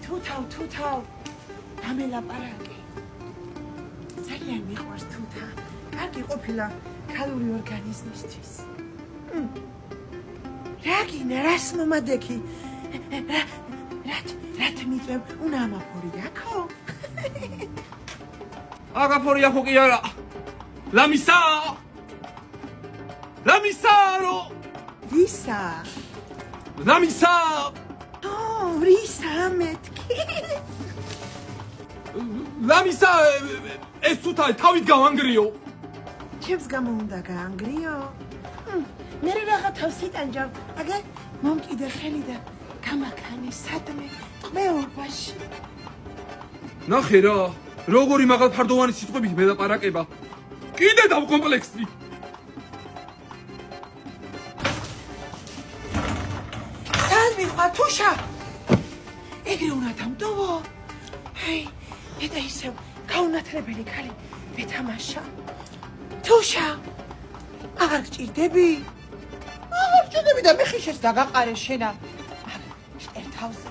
თუთავ დამელაპარაკე ძალიან მიყვარს თუთა კარგი ყოფილა ქალური ორგანიზმისთვის რა გინა რას მომადექი რათ მიწევ უნდა ამაფორი აქო აგაფორია ხო კი არა ლამისარო ვისა ლამისა რისა მეთქი ლამისა ეს თუთა თავით გავანგრიო ჩემს გამო უნდა გაანგრიო მე რაღა თავს იტანჯავ აგე მომკიდე ხელი და გამაქანი სადმე მეუბაში ნახე რა როგორი მაღალფარდოვანი სიტყვებით მელაპარაკება კიდე დავკომპლექსდი მიხვა თუშა ეგრე უნდა დამტოვო ჰეი ედა ისევ გაუნათლებელი ქალი მეთამაშა თუშა აღარ გჭირდები და მე ხიშეს დაგაყარე შენა ერთავზე